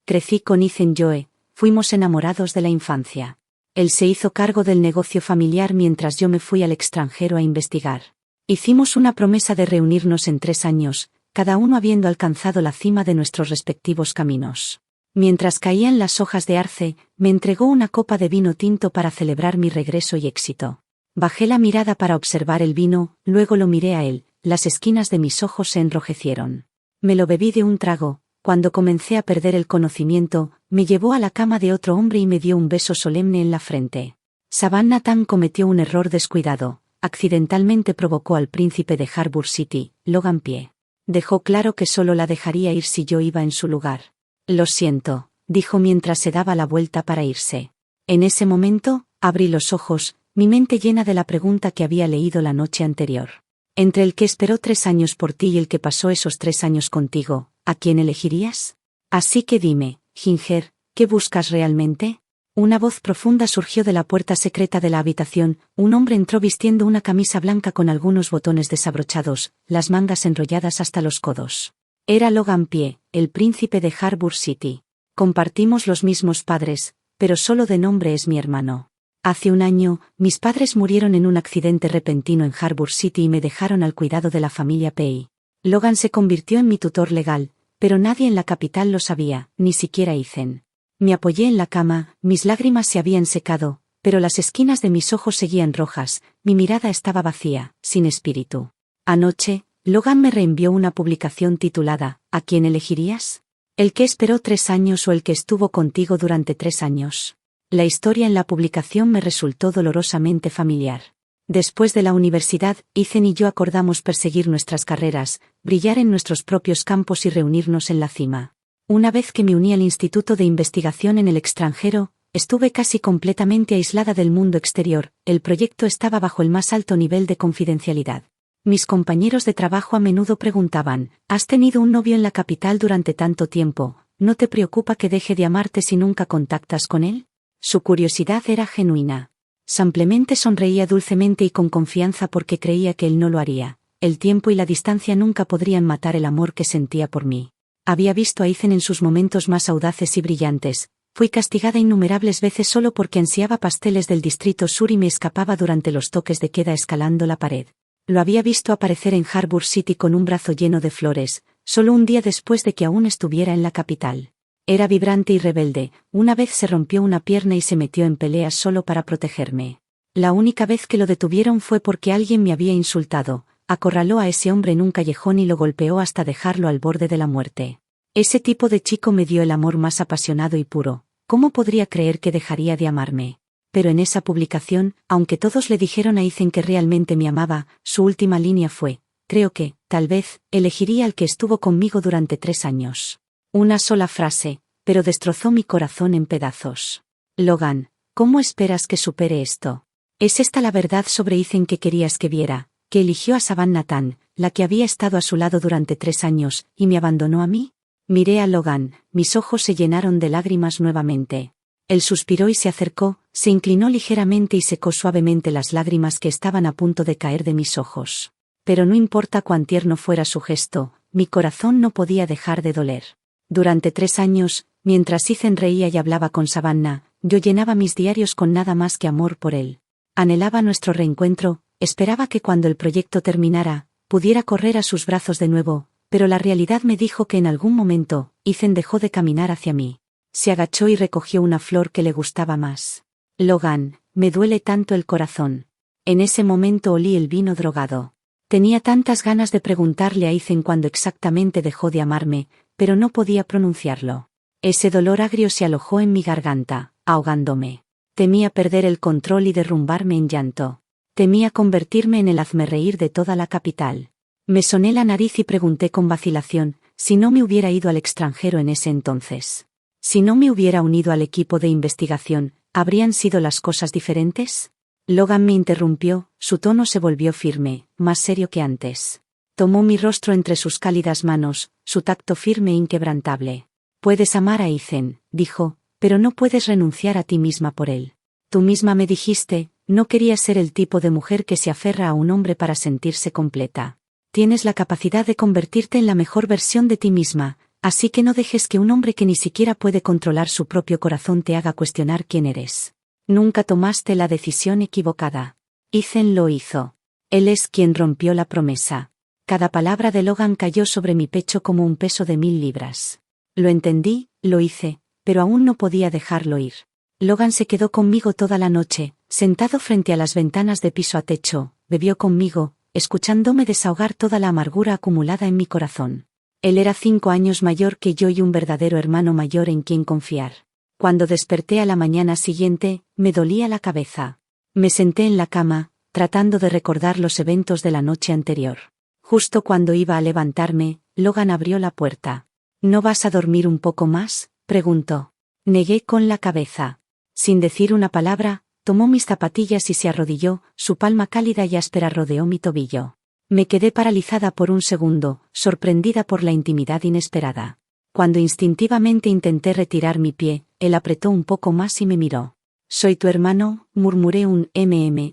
Crecí con Ethan Joe, fuimos enamorados de la infancia. Él se hizo cargo del negocio familiar mientras yo me fui al extranjero a investigar. Hicimos una promesa de reunirnos en 3 años, cada uno habiendo alcanzado la cima de nuestros respectivos caminos. Mientras caían las hojas de arce, me entregó una copa de vino tinto para celebrar mi regreso y éxito. Bajé la mirada para observar el vino, luego lo miré a él, las esquinas de mis ojos se enrojecieron. Me lo bebí de un trago. Cuando comencé a perder el conocimiento, me llevó a la cama de otro hombre y me dio un beso solemne en la frente. Savannah Tan cometió un error descuidado, accidentalmente provocó al príncipe de Harbour City, Logan Pye. Dejó claro que solo la dejaría ir si yo iba en su lugar. Lo siento, dijo mientras se daba la vuelta para irse. En ese momento, abrí los ojos, mi mente llena de la pregunta que había leído la noche anterior. Entre el que esperó 3 años por ti y el que pasó esos 3 años contigo, ¿a quién elegirías? Así que dime, Ginger, ¿qué buscas realmente? Una voz profunda surgió de la puerta secreta de la habitación. Un hombre entró vistiendo una camisa blanca con algunos botones desabrochados, las mangas enrolladas hasta los codos. Era Logan Pye, el príncipe de Harbour City. Compartimos los mismos padres, pero solo de nombre es mi hermano. Hace 1 año, mis padres murieron en un accidente repentino en Harbour City y me dejaron al cuidado de la familia Pye. Logan se convirtió en mi tutor legal, pero nadie en la capital lo sabía, ni siquiera Ethan. Me apoyé en la cama, mis lágrimas se habían secado, pero las esquinas de mis ojos seguían rojas, mi mirada estaba vacía, sin espíritu. Anoche, Logan me reenvió una publicación titulada ¿A quién elegirías? ¿El que esperó 3 años o el que estuvo contigo durante 3 años? La historia en la publicación me resultó dolorosamente familiar. Después de la universidad, Ethan y yo acordamos perseguir nuestras carreras, brillar en nuestros propios campos y reunirnos en la cima. Una vez que me uní al Instituto de Investigación en el extranjero, estuve casi completamente aislada del mundo exterior. El proyecto estaba bajo el más alto nivel de confidencialidad. Mis compañeros de trabajo a menudo preguntaban, ¿has tenido un novio en la capital durante tanto tiempo? ¿No te preocupa que deje de amarte si nunca contactas con él? Su curiosidad era genuina. Simplemente sonreía dulcemente y con confianza porque creía que él no lo haría. El tiempo y la distancia nunca podrían matar el amor que sentía por mí. Había visto a Ethan en sus momentos más audaces y brillantes. Fui castigada innumerables veces solo porque ansiaba pasteles del Distrito Sur y me escapaba durante los toques de queda escalando la pared. Lo había visto aparecer en Harbour City con un brazo lleno de flores, solo un día después de que aún estuviera en la capital. Era vibrante y rebelde. Una vez se rompió una pierna y se metió en peleas solo para protegerme. La única vez que lo detuvieron fue porque alguien me había insultado. Acorraló a ese hombre en un callejón y lo golpeó hasta dejarlo al borde de la muerte. Ese tipo de chico me dio el amor más apasionado y puro. ¿Cómo podría creer que dejaría de amarme? Pero en esa publicación, aunque todos le dijeron a Ethan que realmente me amaba, su última línea fue, creo que, tal vez, elegiría al que estuvo conmigo durante 3 años. Una sola frase, pero destrozó mi corazón en pedazos. Logan, ¿cómo esperas que supere esto? ¿Es esta la verdad sobre Ethan que querías que viera, que eligió a Savannah Tan, la que había estado a su lado durante 3 años, y me abandonó a mí? Miré a Logan, mis ojos se llenaron de lágrimas nuevamente. Él suspiró y se acercó, se inclinó ligeramente y secó suavemente las lágrimas que estaban a punto de caer de mis ojos. Pero no importa cuán tierno fuera su gesto, mi corazón no podía dejar de doler. Durante 3 años, mientras Ethan reía y hablaba con Savannah, yo llenaba mis diarios con nada más que amor por él. Anhelaba nuestro reencuentro, esperaba que cuando el proyecto terminara, pudiera correr a sus brazos de nuevo, pero la realidad me dijo que en algún momento, Ethan dejó de caminar hacia mí. Se agachó y recogió una flor que le gustaba más. Logan, me duele tanto el corazón. En ese momento olí el vino drogado. Tenía tantas ganas de preguntarle a Ethan cuándo exactamente dejó de amarme, pero no podía pronunciarlo. Ese dolor agrio se alojó en mi garganta, ahogándome. Temía perder el control y derrumbarme en llanto. Temía convertirme en el hazmerreír de toda la capital. Me soné la nariz y pregunté con vacilación, si no me hubiera ido al extranjero en ese entonces. Si no me hubiera unido al equipo de investigación, ¿habrían sido las cosas diferentes? Logan me interrumpió, su tono se volvió firme, más serio que antes. Tomó mi rostro entre sus cálidas manos, su tacto firme e inquebrantable. Puedes amar a Ethan, dijo, pero no puedes renunciar a ti misma por él. Tú misma me dijiste, no querías ser el tipo de mujer que se aferra a un hombre para sentirse completa. Tienes la capacidad de convertirte en la mejor versión de ti misma, Así que no dejes que un hombre que ni siquiera puede controlar su propio corazón te haga cuestionar quién eres. Nunca tomaste la decisión equivocada. Ethan lo hizo. Él es quien rompió la promesa. Cada palabra de Logan cayó sobre mi pecho como un peso de 1000 libras. Lo entendí, lo hice, pero aún no podía dejarlo ir. Logan se quedó conmigo toda la noche, sentado frente a las ventanas de piso a techo, bebió conmigo, escuchándome desahogar toda la amargura acumulada en mi corazón. Él era 5 años mayor que yo y un verdadero hermano mayor en quien confiar. Cuando desperté a la mañana siguiente, me dolía la cabeza. Me senté en la cama, tratando de recordar los eventos de la noche anterior. Justo cuando iba a levantarme, Logan abrió la puerta. ¿No vas a dormir un poco más?, preguntó. Negué con la cabeza. Sin decir una palabra, tomó mis zapatillas y se arrodilló, su palma cálida y áspera rodeó mi tobillo. Me quedé paralizada por un segundo, sorprendida por la intimidad inesperada. Cuando instintivamente intenté retirar mi pie, él apretó un poco más y me miró. «Soy tu hermano», murmuré un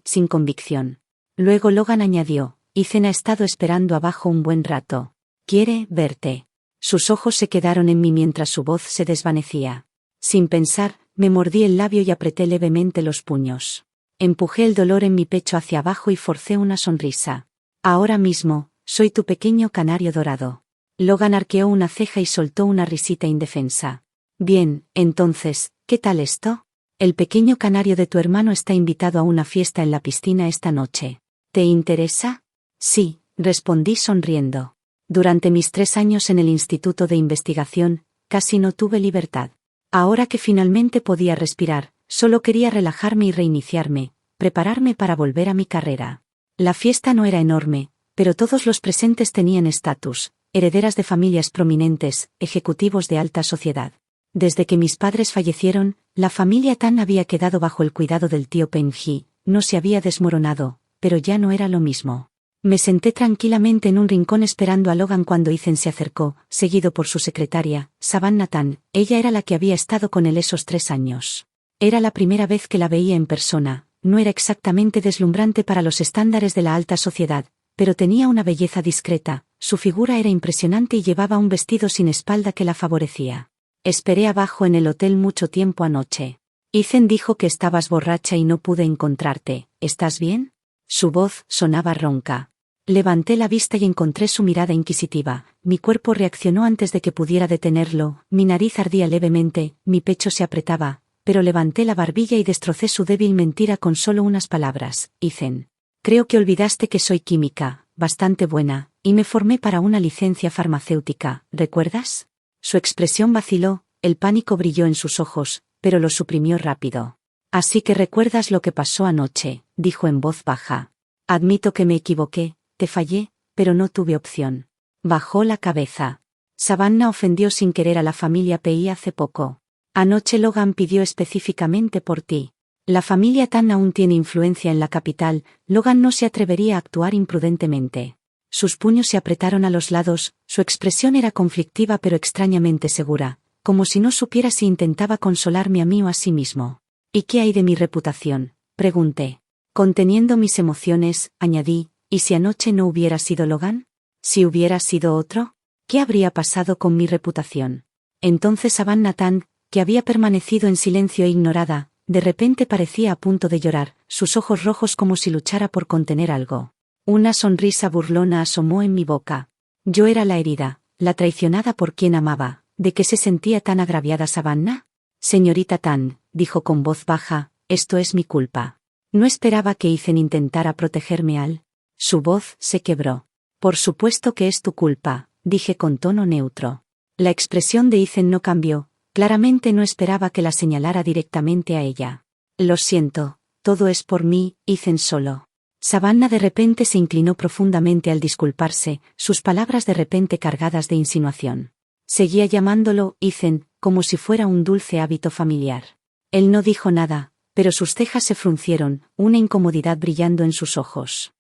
sin convicción. Luego Logan añadió, «Ethan ha estado esperando abajo un buen rato. Quiere verte». Sus ojos se quedaron en mí mientras su voz se desvanecía. Sin pensar, me mordí el labio y apreté levemente los puños. Empujé el dolor en mi pecho hacia abajo y forcé una sonrisa. «Ahora mismo, soy tu pequeño canario dorado». Logan arqueó una ceja y soltó una risita indefensa. «Bien, entonces, ¿qué tal esto? El pequeño canario de tu hermano está invitado a una fiesta en la piscina esta noche. ¿Te interesa?» «Sí», respondí sonriendo. Durante mis 3 años en el Instituto de Investigación, casi no tuve libertad. Ahora que finalmente podía respirar, solo quería relajarme y reiniciarme, prepararme para volver a mi carrera. La fiesta no era enorme, pero todos los presentes tenían estatus, herederas de familias prominentes, ejecutivos de alta sociedad. Desde que mis padres fallecieron, la familia Tan había quedado bajo el cuidado del tío Penji, no se había desmoronado, pero ya no era lo mismo. Me senté tranquilamente en un rincón esperando a Logan cuando Ethan se acercó, seguido por su secretaria, Savannah Tan. Ella era la que había estado con él esos 3 años. Era la primera vez que la veía en persona, no era exactamente deslumbrante para los estándares de la alta sociedad, pero tenía una belleza discreta, su figura era impresionante y llevaba un vestido sin espalda que la favorecía. Esperé abajo en el hotel mucho tiempo anoche. Ethan dijo que estabas borracha y no pude encontrarte. ¿Estás bien? Su voz sonaba ronca. Levanté la vista y encontré su mirada inquisitiva. Mi cuerpo reaccionó antes de que pudiera detenerlo, mi nariz ardía levemente, mi pecho se apretaba, pero levanté la barbilla y destrocé su débil mentira con solo unas palabras. Ethan. Creo que olvidaste que soy química, bastante buena, y me formé para una licencia farmacéutica, ¿recuerdas? Su expresión vaciló, el pánico brilló en sus ojos, pero lo suprimió rápido. Así que recuerdas lo que pasó anoche, dijo en voz baja. Admito que me equivoqué, te fallé, pero no tuve opción. Bajó la cabeza. Savannah ofendió sin querer a la familia Pi hace poco. Anoche Logan pidió específicamente por ti. La familia Tan aún tiene influencia en la capital, Logan no se atrevería a actuar imprudentemente. Sus puños se apretaron a los lados, su expresión era conflictiva pero extrañamente segura, como si no supiera si intentaba consolarme a mí o a sí mismo. ¿Y qué hay de mi reputación?, pregunté. Conteniendo mis emociones, añadí, ¿y si anoche no hubiera sido Logan? ¿Si hubiera sido otro? ¿Qué habría pasado con mi reputación? Entonces Savannah Tan, que había permanecido en silencio e ignorada, de repente parecía a punto de llorar, sus ojos rojos como si luchara por contener algo. Una sonrisa burlona asomó en mi boca. Yo era la herida, la traicionada por quien amaba. ¿De qué se sentía tan agraviada Savannah? Señorita Tan, dijo con voz baja, esto es mi culpa. No esperaba que Ethan intentara protegerme al... Su voz se quebró. Por supuesto que es tu culpa, dije con tono neutro. La expresión de Ethan no cambió, claramente no esperaba que la señalara directamente a ella. Lo siento, todo es por mí, Ethan solo. Savannah de repente se inclinó profundamente al disculparse, sus palabras de repente cargadas de insinuación. Seguía llamándolo Ethan, como si fuera un dulce hábito familiar. Él no dijo nada, pero sus cejas se fruncieron, una incomodidad brillando en sus ojos.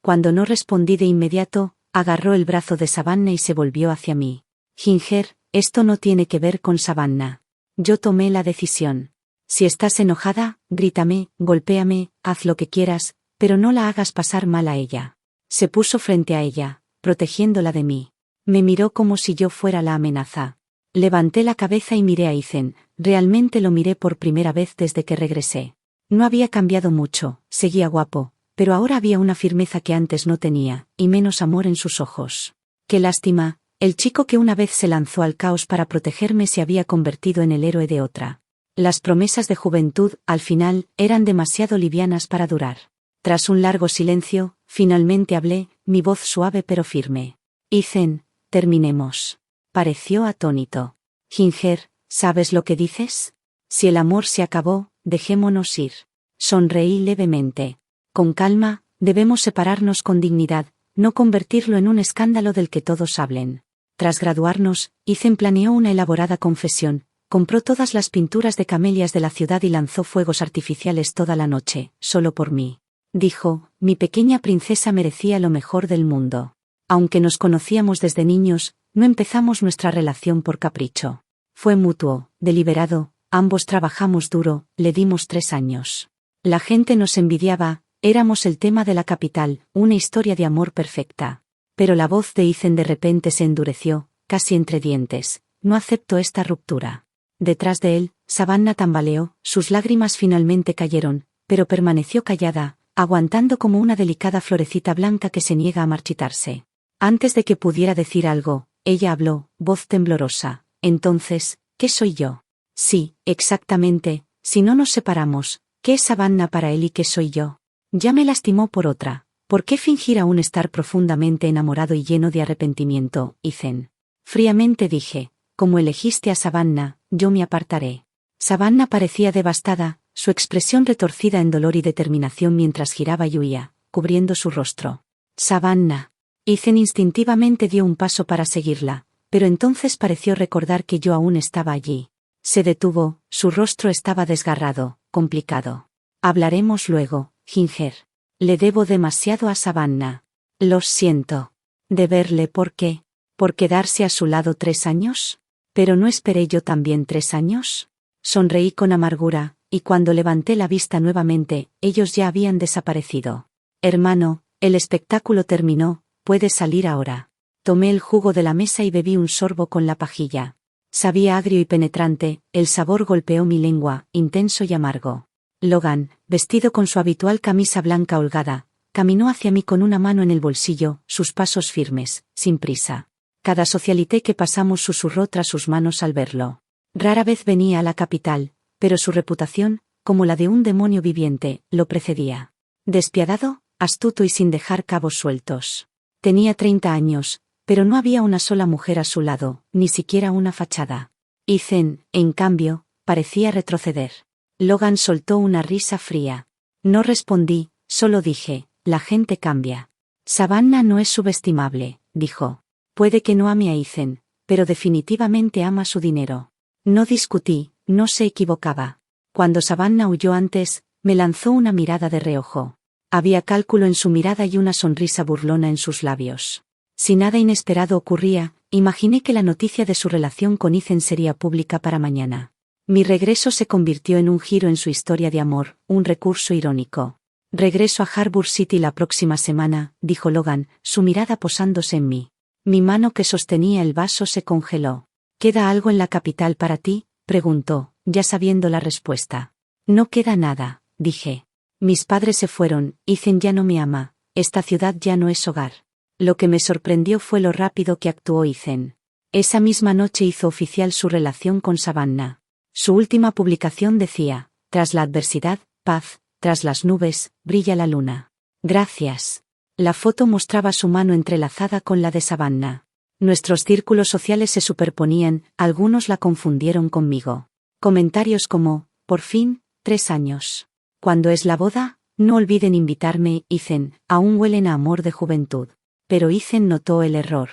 Cuando no respondí de inmediato, agarró el brazo de Savannah y se volvió hacia mí. Ginger, esto no tiene que ver con Savannah. Yo tomé la decisión. Si estás enojada, grítame, golpéame, haz lo que quieras, pero no la hagas pasar mal a ella. Se puso frente a ella, protegiéndola de mí. Me miró como si yo fuera la amenaza. Levanté la cabeza y miré a Ethan. Realmente lo miré por primera vez desde que regresé. No había cambiado mucho, seguía guapo, pero ahora había una firmeza que antes no tenía, y menos amor en sus ojos. Qué lástima, el chico que una vez se lanzó al caos para protegerme se había convertido en el héroe de otra. Las promesas de juventud, al final, eran demasiado livianas para durar. Tras un largo silencio, finalmente hablé, mi voz suave pero firme. Ethan, terminemos. Pareció atónito. Ginger, ¿sabes lo que dices? Si el amor se acabó, dejémonos ir. Sonreí levemente. Con calma, debemos separarnos con dignidad, no convertirlo en un escándalo del que todos hablen. Tras graduarnos, Ethan planeó una elaborada confesión, compró todas las pinturas de camelias de la ciudad y lanzó fuegos artificiales toda la noche, solo por mí. Dijo, mi pequeña princesa merecía lo mejor del mundo. Aunque nos conocíamos desde niños, no empezamos nuestra relación por capricho. Fue mutuo, deliberado, ambos trabajamos duro, le dimos 3 años. La gente nos envidiaba, éramos el tema de la capital, una historia de amor perfecta. Pero la voz de Ethan de repente se endureció, casi entre dientes. No acepto esta ruptura. Detrás de él, Savannah tambaleó, sus lágrimas finalmente cayeron, pero permaneció callada, aguantando como una delicada florecita blanca que se niega a marchitarse. Antes de que pudiera decir algo, ella habló, voz temblorosa. Entonces, ¿qué soy yo? Sí, exactamente, si no nos separamos, ¿qué es Savannah para él y qué soy yo? Ya me lastimó por otra. ¿Por qué fingir aún estar profundamente enamorado y lleno de arrepentimiento, Ethan? Fríamente dije, como elegiste a Savannah, yo me apartaré. Savannah parecía devastada, su expresión retorcida en dolor y determinación mientras giraba y huía, cubriendo su rostro. Savannah. Ethan instintivamente dio un paso para seguirla, pero entonces pareció recordar que yo aún estaba allí. Se detuvo, su rostro estaba desgarrado, complicado. Hablaremos luego, Ginger. Le debo demasiado a Savannah. Lo siento. ¿Deberle por qué? ¿Por quedarse a su lado 3 años? ¿Pero no esperé yo también 3 años? Sonreí con amargura, y cuando levanté la vista nuevamente, ellos ya habían desaparecido. Hermano, el espectáculo terminó, puedes salir ahora. Tomé el jugo de la mesa y bebí un sorbo con la pajilla. Sabía agrio y penetrante, el sabor golpeó mi lengua, intenso y amargo. Logan, vestido con su habitual camisa blanca holgada, caminó hacia mí con una mano en el bolsillo, sus pasos firmes, sin prisa. Cada socialité que pasamos susurró tras sus manos al verlo. Rara vez venía a la capital, pero su reputación, como la de un demonio viviente, lo precedía. Despiadado, astuto y sin dejar cabos sueltos. Tenía 30 años, pero no había una sola mujer a su lado, ni siquiera una fachada. Ethan, en cambio, parecía retroceder. Logan soltó una risa fría. No respondí, solo dije, la gente cambia. Savannah no es subestimable, dijo. Puede que no ame a Ethan, pero definitivamente ama su dinero. No discutí, no se equivocaba. Cuando Savannah huyó antes, me lanzó una mirada de reojo. Había cálculo en su mirada y una sonrisa burlona en sus labios. Si nada inesperado ocurría, imaginé que la noticia de su relación con Ethan sería pública para mañana. Mi regreso se convirtió en un giro en su historia de amor, un recurso irónico. Regreso a Harbour City la próxima semana, dijo Logan, su mirada posándose en mí. Mi mano que sostenía el vaso se congeló. ¿Queda algo en la capital para ti?, preguntó, ya sabiendo la respuesta. No queda nada, dije. Mis padres se fueron, Ethan ya no me ama, esta ciudad ya no es hogar. Lo que me sorprendió fue lo rápido que actuó Ethan. Esa misma noche hizo oficial su relación con Savannah. Su última publicación decía, tras la adversidad, paz, tras las nubes, brilla la luna. Gracias. La foto mostraba su mano entrelazada con la de Savannah. Nuestros círculos sociales se superponían, algunos la confundieron conmigo. Comentarios como, por fin, 3 años. ¿Cuándo es la boda? No olviden invitarme, Ethan, aún huelen a amor de juventud. Pero Ethan notó el error.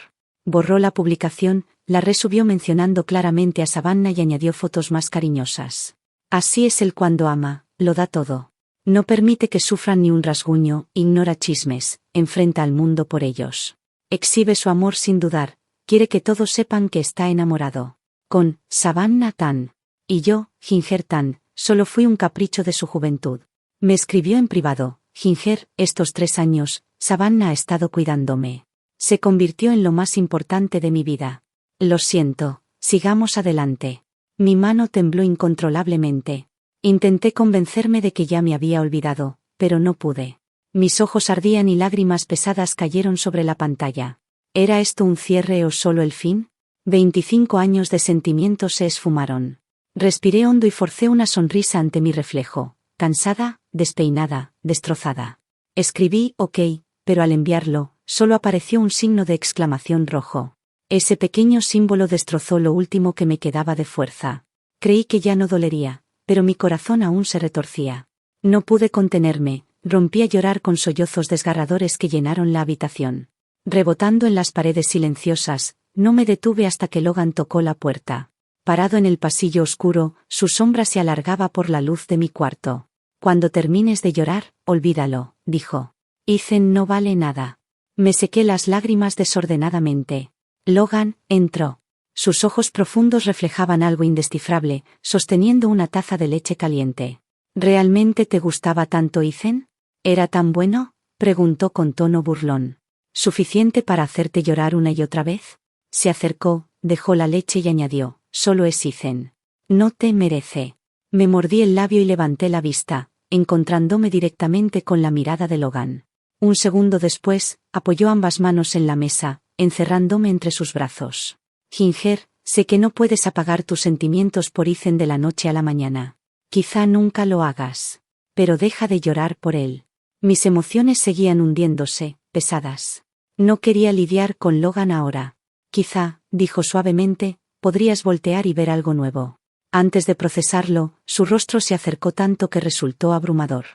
Borró la publicación, la resubió mencionando claramente a Savannah y añadió fotos más cariñosas. Así es él cuando ama, lo da todo. No permite que sufran ni un rasguño, ignora chismes, enfrenta al mundo por ellos. Exhibe su amor sin dudar, quiere que todos sepan que está enamorado. Con Savannah Tan. Y yo, Ginger Tan, solo fui un capricho de su juventud. Me escribió en privado, Ginger, estos 3 años, Savannah ha estado cuidándome. Se convirtió en lo más importante de mi vida. Lo siento, sigamos adelante. Mi mano tembló incontrolablemente. Intenté convencerme de que ya me había olvidado, pero no pude. Mis ojos ardían y lágrimas pesadas cayeron sobre la pantalla. ¿Era esto un cierre o solo el fin? 25 años de sentimientos se esfumaron. Respiré hondo y forcé una sonrisa ante mi reflejo, cansada, despeinada, destrozada. Escribí OK, pero al enviarlo, solo apareció un signo de exclamación rojo. Ese pequeño símbolo destrozó lo último que me quedaba de fuerza. Creí que ya no dolería, pero mi corazón aún se retorcía. No pude contenerme, rompí a llorar con sollozos desgarradores que llenaron la habitación. Rebotando en las paredes silenciosas, no me detuve hasta que Logan tocó la puerta. Parado en el pasillo oscuro, su sombra se alargaba por la luz de mi cuarto. Cuando termines de llorar, olvídalo, dijo. Ethan no vale nada. Me sequé las lágrimas desordenadamente. Logan entró. Sus ojos profundos reflejaban algo indescifrable, sosteniendo una taza de leche caliente. ¿Realmente te gustaba tanto Ethan? ¿Era tan bueno?, preguntó con tono burlón. ¿Suficiente para hacerte llorar una y otra vez? Se acercó, dejó la leche y añadió, solo es Ethan. No te merece. Me mordí el labio y levanté la vista, encontrándome directamente con la mirada de Logan. Un segundo después, apoyó ambas manos en la mesa, encerrándome entre sus brazos. Ginger, sé que no puedes apagar tus sentimientos por Ethan de la noche a la mañana. Quizá nunca lo hagas. Pero deja de llorar por él. Mis emociones seguían hundiéndose, pesadas. No quería lidiar con Logan ahora. Quizá, dijo suavemente, podrías voltear y ver algo nuevo. Antes de procesarlo, su rostro se acercó tanto que resultó abrumador.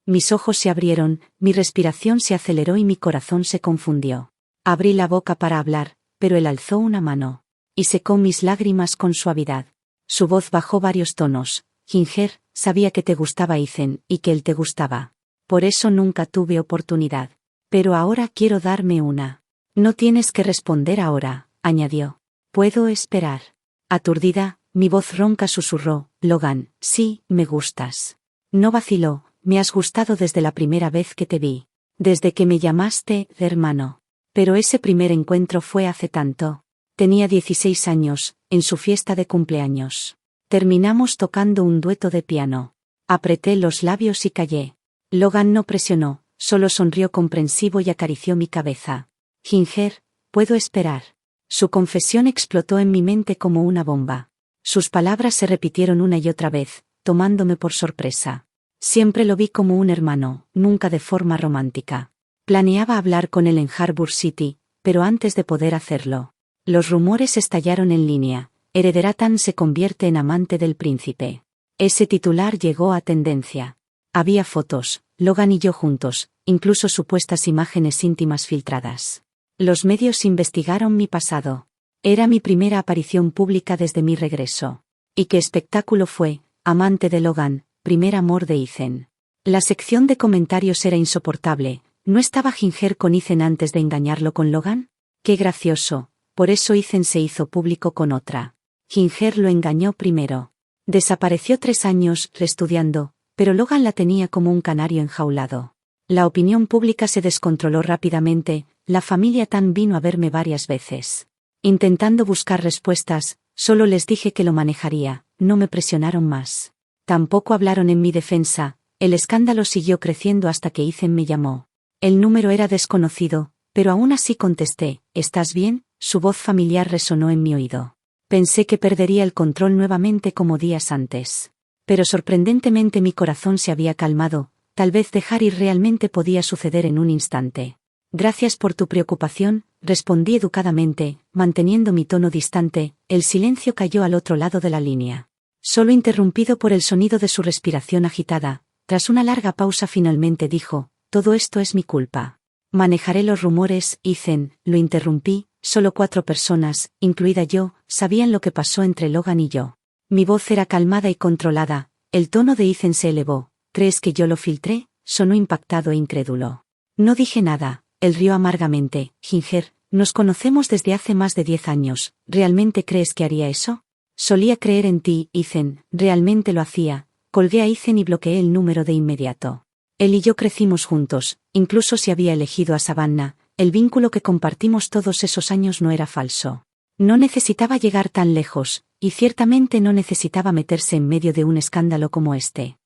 Mis ojos se abrieron, mi respiración se aceleró y mi corazón se confundió. Abrí la boca para hablar, pero él alzó una mano. Y secó mis lágrimas con suavidad. Su voz bajó varios tonos. Ginger, sabía que te gustaba Ethan, y que él te gustaba. Por eso nunca tuve oportunidad. Pero ahora quiero darme una. No tienes que responder ahora, añadió. Puedo esperar. Aturdida, mi voz ronca susurró, Logan, sí, me gustas. No vaciló, me has gustado desde la primera vez que te vi. Desde que me llamaste, hermano. Pero ese primer encuentro fue hace tanto. Tenía 16 años, en su fiesta de cumpleaños. Terminamos tocando un dueto de piano. Apreté los labios y callé. Logan no presionó, solo sonrió comprensivo y acarició mi cabeza. Ginger, puedo esperar. Su confesión explotó en mi mente como una bomba. Sus palabras se repitieron una y otra vez, tomándome por sorpresa. Siempre lo vi como un hermano, nunca de forma romántica. Planeaba hablar con él en Harbour City, pero antes de poder hacerlo. Los rumores estallaron en línea. Heredera-tan se convierte en amante del príncipe. Ese titular llegó a tendencia. Había fotos, Logan y yo juntos, incluso supuestas imágenes íntimas filtradas. Los medios investigaron mi pasado. Era mi primera aparición pública desde mi regreso. ¿Y qué espectáculo fue? Amante de Logan, primer amor de Ethan. La sección de comentarios era insoportable. ¿No estaba Ginger con Ethan antes de engañarlo con Logan? ¡Qué gracioso! Por eso Ethan se hizo público con otra. Ginger lo engañó primero. Desapareció 3 años, reestudiando, pero Logan la tenía como un canario enjaulado. La opinión pública se descontroló rápidamente, la familia Tan vino a verme varias veces. Intentando buscar respuestas, solo les dije que lo manejaría, no me presionaron más. Tampoco hablaron en mi defensa, el escándalo siguió creciendo hasta que Ethan me llamó. El número era desconocido, pero aún así contesté, ¿estás bien? Su voz familiar resonó en mi oído. Pensé que perdería el control nuevamente como días antes. Pero sorprendentemente mi corazón se había calmado, tal vez dejar ir realmente podía suceder en un instante. Gracias por tu preocupación, respondí educadamente, manteniendo mi tono distante. El silencio cayó al otro lado de la línea. Solo interrumpido por el sonido de su respiración agitada, tras una larga pausa finalmente dijo, todo esto es mi culpa. Manejaré los rumores, Ethan, lo interrumpí, solo 4 personas, incluida yo, sabían lo que pasó entre Logan y yo. Mi voz era calmada y controlada, el tono de Ethan se elevó, ¿crees que yo lo filtré? Sonó impactado e incrédulo. No dije nada, él rió amargamente, Ginger, nos conocemos desde hace más de 10 años, ¿realmente crees que haría eso? Solía creer en ti, Ethan, realmente lo hacía, colgué a Ethan y bloqueé el número de inmediato. Él y yo crecimos juntos, incluso si había elegido a Savannah, El vínculo que compartimos todos esos años no era falso. No necesitaba llegar tan lejos, y ciertamente no necesitaba meterse en medio de un escándalo como este.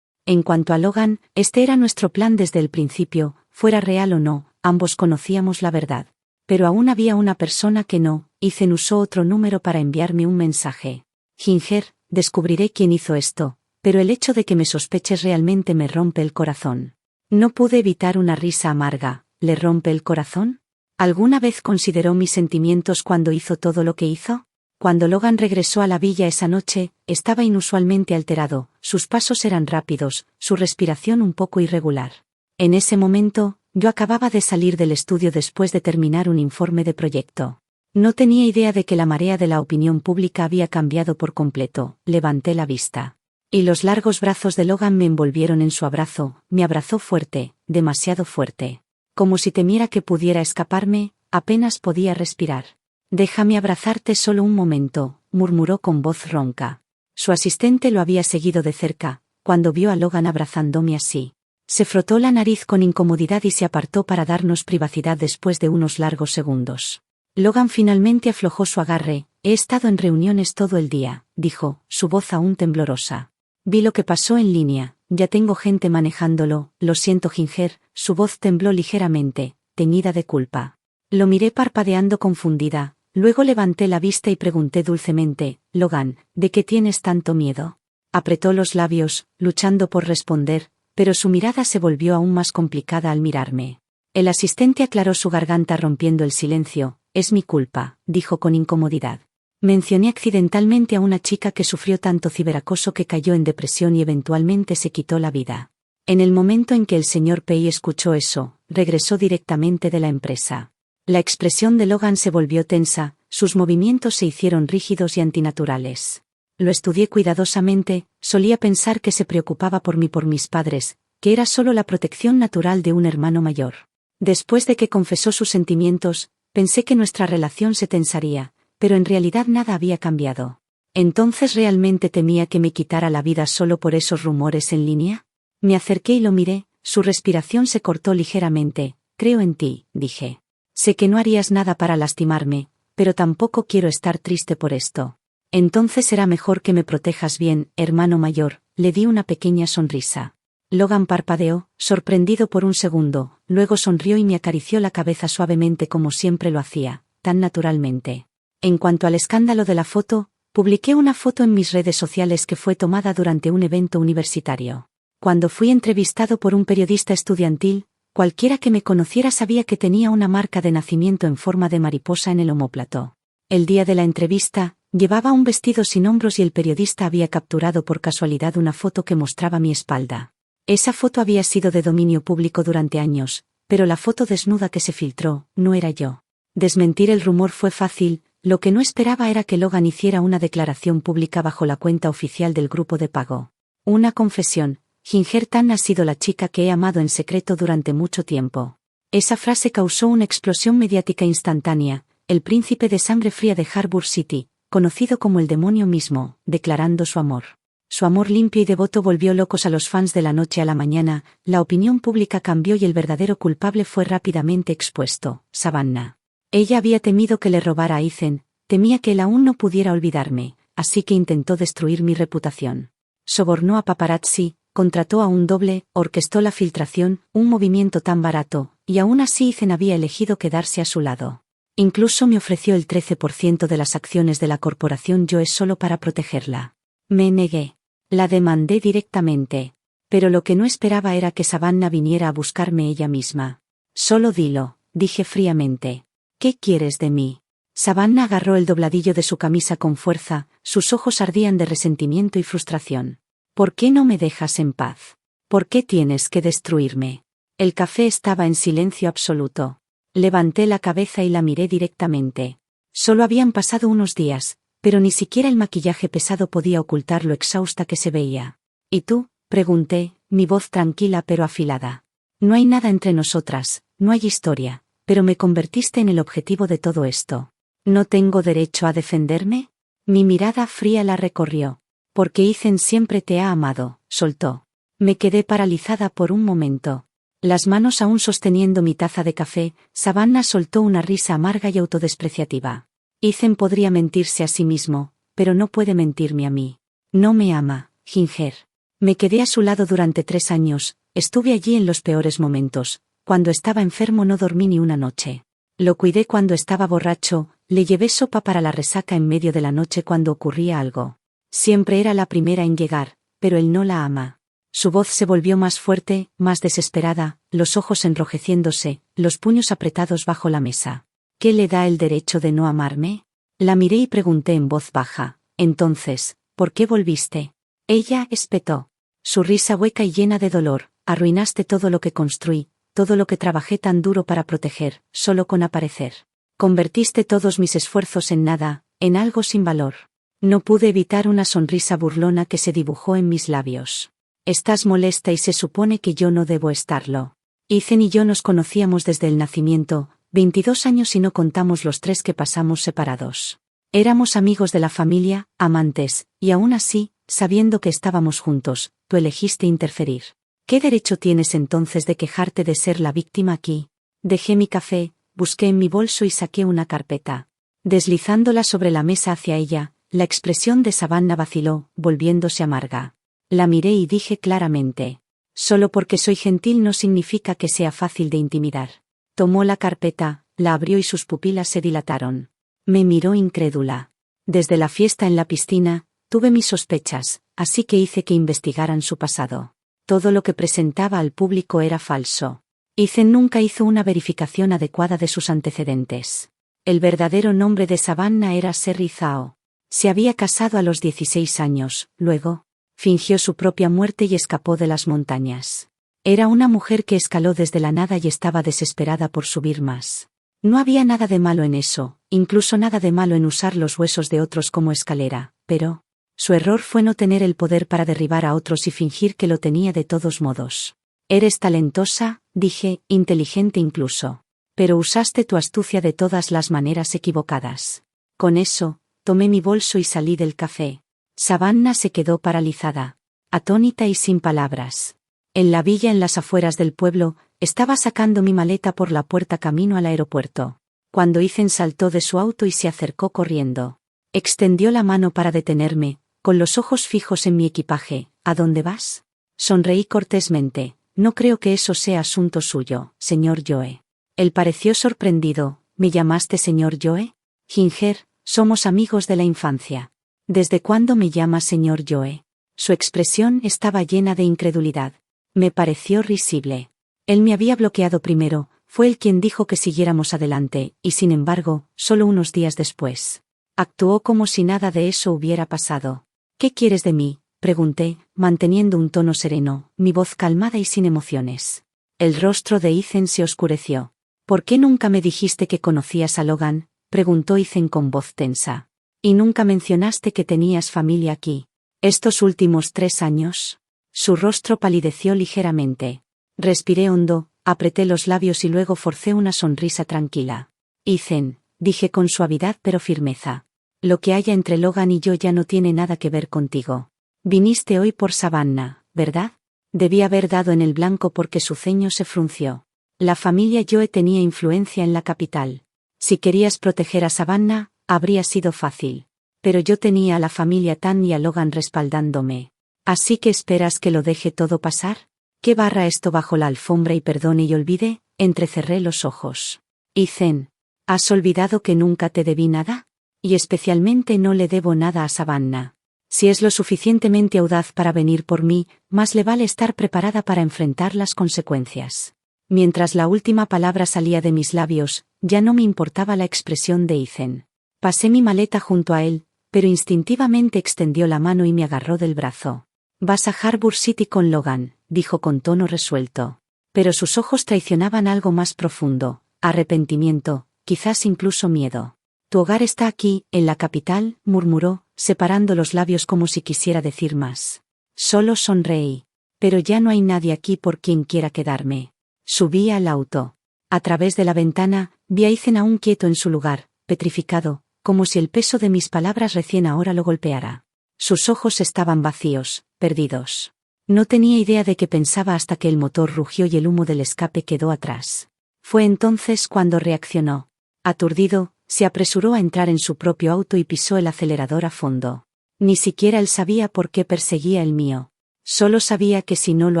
En cuanto a Logan, este era nuestro plan desde el principio, fuera real o no, ambos conocíamos la verdad. Pero aún había una persona que no. Ethan usó otro número para enviarme un mensaje. Ginger, descubriré quién hizo esto, pero el hecho de que me sospeches realmente me rompe el corazón. No pude evitar una risa amarga. ¿Le rompe el corazón? ¿Alguna vez consideró mis sentimientos cuando hizo todo lo que hizo? Cuando Logan regresó a la villa esa noche, estaba inusualmente alterado, sus pasos eran rápidos, su respiración un poco irregular. En ese momento, yo acababa de salir del estudio después de terminar un informe de proyecto. No tenía idea de que la marea de la opinión pública había cambiado por completo. Levanté la vista. Y los largos brazos de Logan me envolvieron en su abrazo, me abrazó fuerte, demasiado fuerte. Como si temiera que pudiera escaparme, apenas podía respirar. «Déjame abrazarte solo un momento», murmuró con voz ronca. Su asistente lo había seguido de cerca, cuando vio a Logan abrazándome así. Se frotó la nariz con incomodidad y se apartó para darnos privacidad después de unos largos segundos. Logan finalmente aflojó su agarre. «He estado en reuniones todo el día», dijo, su voz aún temblorosa. «Vi lo que pasó en línea, ya tengo gente manejándolo, lo siento Ginger», su voz tembló ligeramente, teñida de culpa. Lo miré parpadeando confundida, luego levanté la vista y pregunté dulcemente, «Logan, ¿de qué tienes tanto miedo?». Apretó los labios, luchando por responder, pero su mirada se volvió aún más complicada al mirarme. El asistente aclaró su garganta rompiendo el silencio. «Es mi culpa», dijo con incomodidad. «Mencioné accidentalmente a una chica que sufrió tanto ciberacoso que cayó en depresión y eventualmente se quitó la vida». En el momento en que el señor Pei escuchó eso, regresó directamente de la empresa. La expresión de Logan se volvió tensa, sus movimientos se hicieron rígidos y antinaturales. Lo estudié cuidadosamente, solía pensar que se preocupaba por mí por mis padres, que era solo la protección natural de un hermano mayor. Después de que confesó sus sentimientos, pensé que nuestra relación se tensaría, pero en realidad nada había cambiado. ¿Entonces realmente temía que me quitara la vida solo por esos rumores en línea? Me acerqué y lo miré, su respiración se cortó ligeramente. «Creo en ti», dije. «Sé que no harías nada para lastimarme, pero tampoco quiero estar triste por esto. Entonces será mejor que me protejas bien, hermano mayor», le di una pequeña sonrisa. Logan parpadeó, sorprendido por un segundo, luego sonrió y me acarició la cabeza suavemente como siempre lo hacía, tan naturalmente. En cuanto al escándalo de la foto, publiqué una foto en mis redes sociales que fue tomada durante un evento universitario. Cuando fui entrevistado por un periodista estudiantil, cualquiera que me conociera sabía que tenía una marca de nacimiento en forma de mariposa en el omóplato. El día de la entrevista, llevaba un vestido sin hombros y el periodista había capturado por casualidad una foto que mostraba mi espalda. Esa foto había sido de dominio público durante años, pero la foto desnuda que se filtró, no era yo. Desmentir el rumor fue fácil, lo que no esperaba era que Logan hiciera una declaración pública bajo la cuenta oficial del grupo de pago. Una confesión. «Ginger Tan ha sido la chica que he amado en secreto durante mucho tiempo». Esa frase causó una explosión mediática instantánea, el príncipe de sangre fría de Harbour City, conocido como el demonio mismo, declarando su amor. Su amor limpio y devoto volvió locos a los fans de la noche a la mañana, la opinión pública cambió y el verdadero culpable fue rápidamente expuesto, Savannah. Ella había temido que le robara a Ethan, temía que él aún no pudiera olvidarme, así que intentó destruir mi reputación. Sobornó a paparazzi, contrató a un doble, orquestó la filtración, un movimiento tan barato, y aún así Ethan había elegido quedarse a su lado. Incluso me ofreció el 13% de las acciones de la corporación Joe solo para protegerla. Me negué. La demandé directamente. Pero lo que no esperaba era que Savannah viniera a buscarme ella misma. «Solo dilo», dije fríamente. «¿Qué quieres de mí?». Savannah agarró el dobladillo de su camisa con fuerza, sus ojos ardían de resentimiento y frustración. «¿Por qué no me dejas en paz? ¿Por qué tienes que destruirme?». El café estaba en silencio absoluto. Levanté la cabeza y la miré directamente. Solo habían pasado unos días, pero ni siquiera el maquillaje pesado podía ocultar lo exhausta que se veía. «¿Y tú?», pregunté, mi voz tranquila pero afilada. «No hay nada entre nosotras, no hay historia, pero me convertiste en el objetivo de todo esto. ¿No tengo derecho a defenderme?». Mi mirada fría la recorrió. «Porque Ethan siempre te ha amado», soltó. Me quedé paralizada por un momento. Las manos aún sosteniendo mi taza de café, Savannah soltó una risa amarga y autodespreciativa. Ethan podría mentirse a sí mismo, pero no puede mentirme a mí. No me ama, Ginger. Me quedé a su lado durante 3 años, estuve allí en los peores momentos. Cuando estaba enfermo no dormí ni una noche. Lo cuidé cuando estaba borracho, le llevé sopa para la resaca en medio de la noche cuando ocurría algo. Siempre era la primera en llegar, pero él no la ama. Su voz se volvió más fuerte, más desesperada, los ojos enrojeciéndose, los puños apretados bajo la mesa. ¿Qué le da el derecho de no amarme? La miré y pregunté en voz baja. Entonces, ¿por qué volviste? Ella espetó. Su risa hueca y llena de dolor. Arruinaste todo lo que construí, todo lo que trabajé tan duro para proteger, solo con aparecer. Convertiste todos mis esfuerzos en nada, en algo sin valor. No pude evitar una sonrisa burlona que se dibujó en mis labios. Estás molesta y se supone que yo no debo estarlo. Ethan y yo nos conocíamos desde el nacimiento, 22 años y no contamos los 3 que pasamos separados. Éramos amigos de la familia, amantes, y aún así, sabiendo que estábamos juntos, tú elegiste interferir. ¿Qué derecho tienes entonces de quejarte de ser la víctima aquí? Dejé mi café, busqué en mi bolso y saqué una carpeta. Deslizándola sobre la mesa hacia ella, la expresión de Savannah vaciló, volviéndose amarga. La miré y dije claramente: solo porque soy gentil no significa que sea fácil de intimidar. Tomó la carpeta, la abrió y sus pupilas se dilataron. Me miró incrédula. Desde la fiesta en la piscina, tuve mis sospechas, así que hice que investigaran su pasado. Todo lo que presentaba al público era falso. Ethan nunca hizo una verificación adecuada de sus antecedentes. El verdadero nombre de Savannah era Sherry Zhao. Se había casado a los 16 años, luego fingió su propia muerte y escapó de las montañas. Era una mujer que escaló desde la nada y estaba desesperada por subir más. No había nada de malo en eso, incluso nada de malo en usar los huesos de otros como escalera, pero su error fue no tener el poder para derribar a otros y fingir que lo tenía de todos modos. Eres talentosa, dije, inteligente incluso. Pero usaste tu astucia de todas las maneras equivocadas. Con eso, tomé mi bolso y salí del café. Savannah se quedó paralizada, atónita y sin palabras. En la villa en las afueras del pueblo, estaba sacando mi maleta por la puerta camino al aeropuerto. Cuando Ethan saltó de su auto y se acercó corriendo. Extendió la mano para detenerme, con los ojos fijos en mi equipaje. ¿A dónde vas? Sonreí cortésmente. No creo que eso sea asunto suyo, señor Joe. Él pareció sorprendido. ¿Me llamaste señor Joe? Ginger, somos amigos de la infancia. ¿Desde cuándo me llamas señor Joe? Su expresión estaba llena de incredulidad. Me pareció risible. Él me había bloqueado primero, fue él quien dijo que siguiéramos adelante, y sin embargo, solo unos días después, actuó como si nada de eso hubiera pasado. ¿Qué quieres de mí?, pregunté, manteniendo un tono sereno, mi voz calmada y sin emociones. El rostro de Ethan se oscureció. ¿Por qué nunca me dijiste que conocías a Logan?, preguntó Ethan con voz tensa. ¿Y nunca mencionaste que tenías familia aquí? ¿Estos últimos 3 años? Su rostro palideció ligeramente. Respiré hondo, apreté los labios y luego forcé una sonrisa tranquila. Ethan, dije con suavidad pero firmeza. Lo que haya entre Logan y yo ya no tiene nada que ver contigo. Viniste hoy por Savannah, ¿verdad? Debí haber dado en el blanco porque su ceño se frunció. La familia Joe tenía influencia en la capital. Si querías proteger a Savannah, habría sido fácil. Pero yo tenía a la familia Tan y a Logan respaldándome. ¿Así que esperas que lo deje todo pasar? ¿Qué barra esto bajo la alfombra y perdone y olvide? Entrecerré los ojos. Ethan, ¿has olvidado que nunca te debí nada? Y especialmente no le debo nada a Savannah. Si es lo suficientemente audaz para venir por mí, más le vale estar preparada para enfrentar las consecuencias. Mientras la última palabra salía de mis labios, ya no me importaba la expresión de Ethan. Pasé mi maleta junto a él, pero instintivamente extendió la mano y me agarró del brazo. Vas a Harbor City con Logan, dijo con tono resuelto. Pero sus ojos traicionaban algo más profundo, arrepentimiento, quizás incluso miedo. Tu hogar está aquí, en la capital, murmuró, separando los labios como si quisiera decir más. Solo sonreí. Pero ya no hay nadie aquí por quien quiera quedarme. Subí al auto. A través de la ventana, vi a Ethan aún quieto en su lugar, petrificado, como si el peso de mis palabras recién ahora lo golpeara. Sus ojos estaban vacíos, perdidos. No tenía idea de qué pensaba hasta que el motor rugió y el humo del escape quedó atrás. Fue entonces cuando reaccionó. Aturdido, se apresuró a entrar en su propio auto y pisó el acelerador a fondo. Ni siquiera él sabía por qué perseguía el mío. Solo sabía que si no lo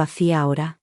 hacía ahora,